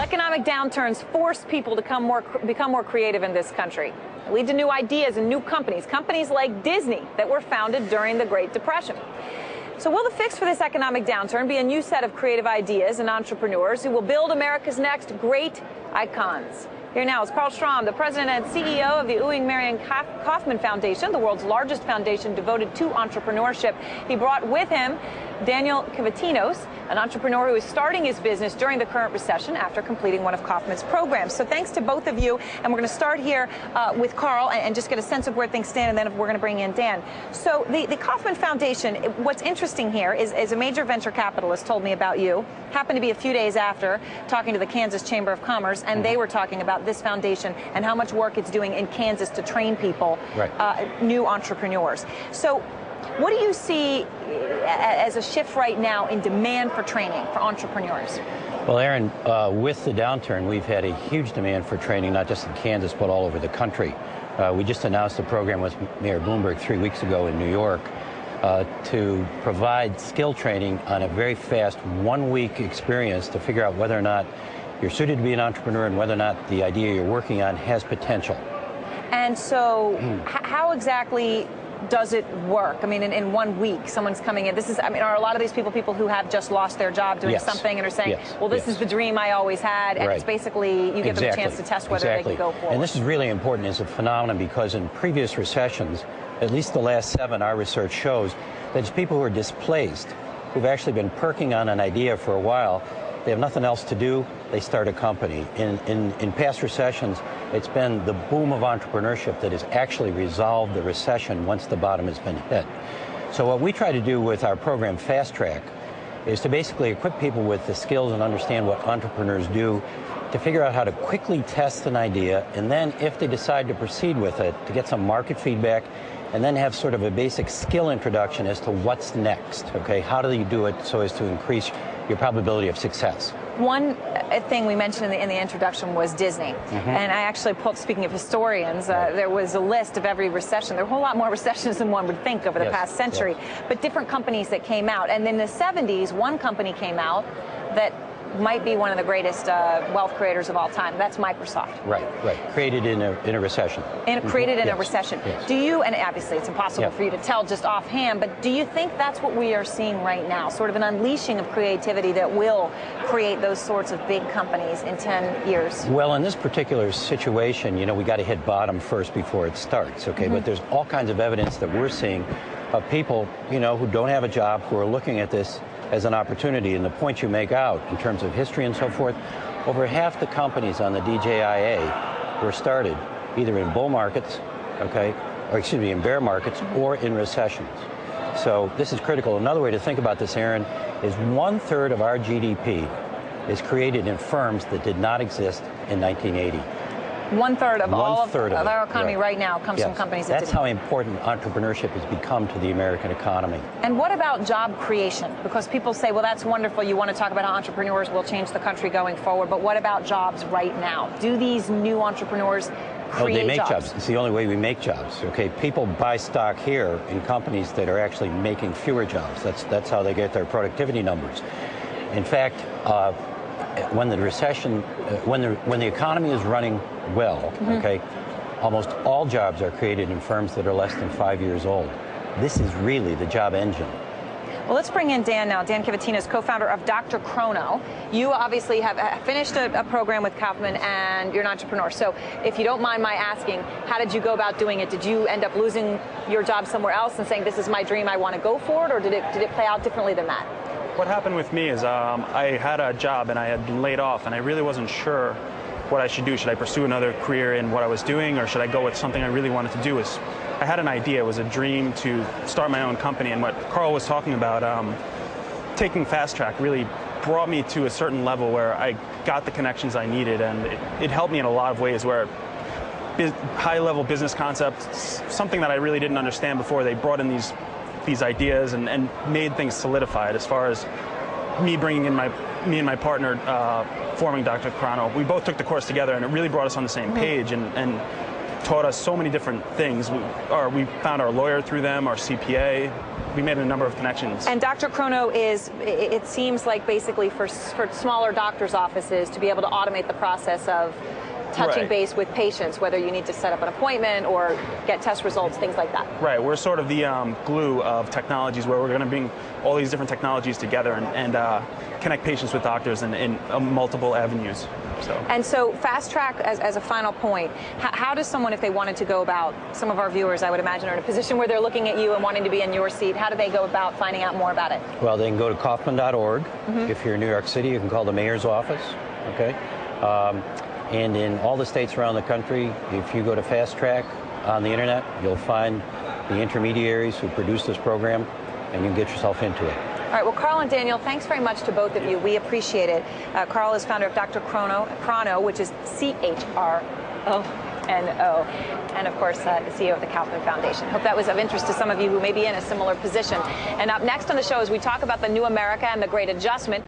Economic downturns force people to become more creative in this country. They lead to new ideas and new companies like Disney that were founded during the Great Depression. So will the fix for this economic downturn be a new set of creative ideas and entrepreneurs who will build America's next great icons? Here now is Carl Strom, the president and CEO of the Ewing-Marion Kauffman Foundation, the world's largest foundation devoted to entrepreneurship. He brought with him Daniel Kavatinos, an entrepreneur who is starting his business during the current recession after completing one of Kauffman's programs. So thanks to both of you. And we're going to start here with Carl and just get a sense of where things stand, and then we're going to bring in Dan. So the Kauffman Foundation, what's interesting here is a major venture capitalist told me about you, happened to be a few days after talking to the Kansas Chamber of Commerce, and they were talking about this foundation and how much work it's doing in Kansas to train people, new entrepreneurs. So what do you see as a shift right now in demand for training for entrepreneurs? Well, Erin, with the downturn, we've had a huge demand for training, not just in Kansas, but all over the country. We just announced a program with Mayor Bloomberg 3 weeks ago in New York to provide skill training on a very fast 1-week experience to figure out whether or not you're suited to be an entrepreneur and whether or not the idea you're working on has potential. And so how exactly does it work? I mean, in 1 week, someone's coming in. Are a lot of these people who have just lost their job doing something and are saying, well, this is the dream I always had, and it's basically, you give them a chance to test whether they can go forward. And this is really important as a phenomenon because in previous recessions, at least the last 7, our research shows that it's people who are displaced, who've actually been perking on an idea for a while. They have nothing else to do, they start a company. In past recessions, it's been the boom of entrepreneurship that has actually resolved the recession once the bottom has been hit. So what we try to do with our program Fast Track is to basically equip people with the skills and understand what entrepreneurs do, to figure out how to quickly test an idea, and then if they decide to proceed with it, to get some market feedback, and then have sort of a basic skill introduction as to what's next, okay? How do you do it so as to increase your probability of success? One thing we mentioned in the introduction was Disney. And I actually pulled, speaking of historians, there was a list of every recession. There were a whole lot more recessions than one would think over the past century, but different companies that came out. And in the 70s, one company came out that might be one of the greatest wealth creators of all time. That's Microsoft. Right. Created in a recession. Created in a recession. Do you, and obviously it's impossible for you to tell just offhand, but do you think that's what we are seeing right now? Sort of an unleashing of creativity that will create those sorts of big companies in 10 years? Well, in this particular situation, we got to hit bottom first before it starts, okay? But there's all kinds of evidence that we're seeing of people, who don't have a job, who are looking at this as an opportunity. And the point you make out in terms of history and so forth, over half the companies on the DJIA were started either in bull markets, in bear markets, or in recessions. So this is critical. Another way to think about this, Erin, is 1/3 of our GDP is created in firms that did not exist in 1980. 1/3 of all of our economy right now comes from companies that That's how important entrepreneurship has become to the American economy. And what about job creation? Because people say, well, that's wonderful. You want to talk about how entrepreneurs will change the country going forward. But what about jobs right now? Do these new entrepreneurs create they make jobs? It's the only way we make jobs. Okay, people buy stock here in companies that are actually making fewer jobs. That's how they get their productivity numbers. In fact, when the recession, when the economy is running well, almost all jobs are created in firms that are less than 5 years old. This is really the job engine. Well, let's bring in Dan now. Dan Kavatinos, co-founder of Drchrono. You obviously have finished a program with Kauffman, and you're an entrepreneur. So if you don't mind my asking, how did you go about doing it? Did you end up losing your job somewhere else and saying, this is my dream, I want to go for it, or did it play out differently than that? What happened with me is I had a job and I had been laid off, and I really wasn't sure what I should do. Should I pursue another career in what I was doing, or should I go with something I really wanted to do? I had an idea. It was a dream to start my own company, and what Carl was talking about, taking Fast Track really brought me to a certain level where I got the connections I needed, and it helped me in a lot of ways where high-level business concepts, something that I really didn't understand before, they brought in these ideas and made things solidified. As far as me bringing in me and my partner forming Drchrono, we both took the course together, and it really brought us on the same page and taught us so many different things. We found our lawyer through them, our CPA. we made a number of connections. And Drchrono is, it seems like basically for smaller doctors' offices to be able to automate the process of touching base with patients, whether you need to set up an appointment or get test results, things like that. Right, we're sort of the glue of technologies, where we're going to bring all these different technologies together and connect patients with doctors in multiple avenues. And so Fast Track, as a final point, how does someone, if they wanted to go about, some of our viewers, I would imagine, are in a position where they're looking at you and wanting to be in your seat, how do they go about finding out more about it? Well, they can go to Kauffman.org. If you're in New York City, you can call the mayor's office, okay? And in all the states around the country, if you go to Fast Track on the internet, you'll find the intermediaries who produce this program, and you can get yourself into it. All right, well, Carl and Daniel, thanks very much to both of you. We appreciate it. Carl is founder of Drchrono, which is Chrono, and of course, the CEO of the Kauffman Foundation. Hope that was of interest to some of you who may be in a similar position. And up next on the show, as we talk about the new America and the Great Adjustment.